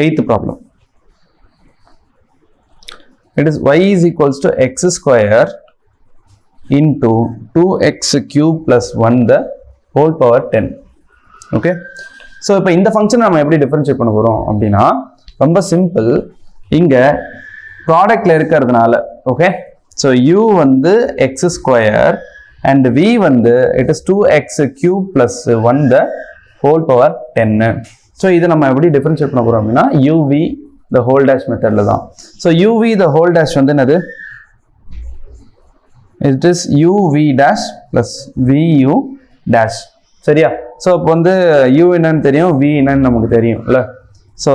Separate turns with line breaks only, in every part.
Eighth problem. It is y is equals to x square into 2x cube plus 1 the whole power 10. Okay. So, இப்போ இந்த function நம்ம எப்படி differentiate பண்ண போறோம் அப்படின்னா ரொம்ப சிம்பிள். இங்க ப்ராடக்ட்ல இருக்கிறதுனால ஓகே. So u வந்து x square and v வந்து it is 2x cube plus 1 the whole power 10. So இதை நம்ம எப்படி டிஃபரன்ஷியேட் பண்ண போறோம் அப்படின்னா uv the whole dash மெத்தட்ல தான். So uv the whole dash வந்து என்னது? It is uv dash plus vu dash. சரியா? So இப்போ வந்து u என்னன்னு தெரியும், v என்னன்னு நமக்கு தெரியும் இல்ல? So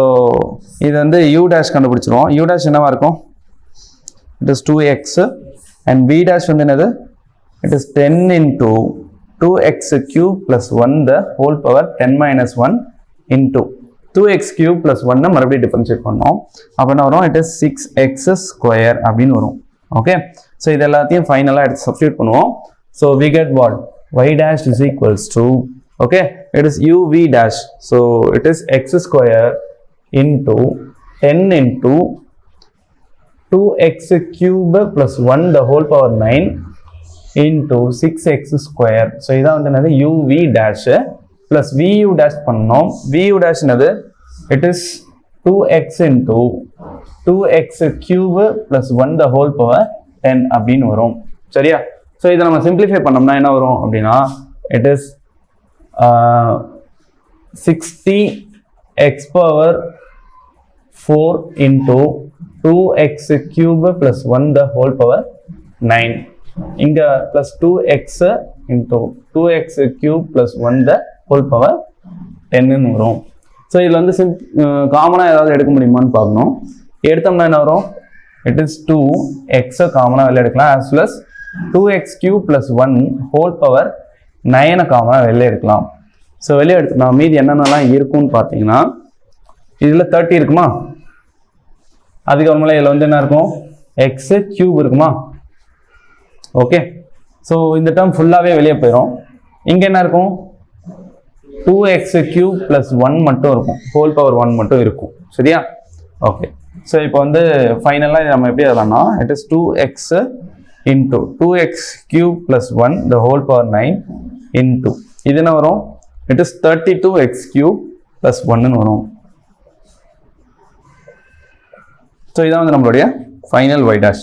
இது வந்து u dash கண்டுபிடிச்சிருவோம். u dash என்னவா இருக்கும்? It is 2x and v dash வந்து என்னது? It is 10 into 2x cube plus 1 the whole power 10 minus 1 into 2x cube plus 1 மறுபடியும் டிஃபரன்ஷியேட் பண்ணோம். அப்ப என்ன வரும்? It is 6x square அப்படின்னு வரும். ஓகே. So இது எல்லாத்தையும் ஃபைனலா எடுத்து சப்ஸ்டிட்யூட் பண்ணுவோம். So we get what? Y dash is equals to okay, it is uv dash. So it is x square into 10 into 2x cube plus 1 the whole power 9 into 6x square. So இதான் வந்து என்னது? uv dash plus vu dash பண்ணோம். vu dash என்னது? It is 2x into 2x cube plus 1 the whole power 10 அப்படின்னு வரும். சரியா? So இதை நம்ம சிம்பிளிஃபை பண்ணோம்னா என்ன வரும் அப்படின்னா it is 60x power 4 into 2x cube plus 1 the whole power 9. இங்க plus 2x into 2x cube plus 1 the whole power 10 வரும். ஸோ இதில் வந்து காமனாக ஏதாவது எடுக்க முடியுமான்னு பார்க்கணும். எடுத்தோம்னா என்ன வரும்? It is 2x காமனாக வெளியே எடுக்கலாம் as well as 2x cube plus 1 whole power 9 காமனாக வெளியே எடுக்கலாம். ஸோ வெளியே எடுத்துக்கலாம். மீதி என்னென்னலாம் இருக்கும்னு பார்த்தீங்கன்னா இதில் 30 இருக்குமா, அதுக்கப்புறமேல இதில் வந்து என்ன இருக்கும்? எக்ஸ் கியூப் இருக்குமா? ஓகே. ஸோ இந்த டேர்ம் ஃபுல்லாகவே வெளியே போயிடும். இங்கே என்ன இருக்கும்? 2x cube plus 1 மட்டும் இருக்கும், whole power 1 மட்டும் இருக்கும். சரியா? ஓகே. ஸோ இப்போ வந்து ஃபைனலாக நம்ம எப்படி எழுதலாம்னா it is 2x into 2x cube plus 1 the whole power 9 into இது என்ன வரும்? It is 32x cube plus 1 வரும். ஸோ இதான் வந்து நம்மளுடைய ஃபைனல் y dash.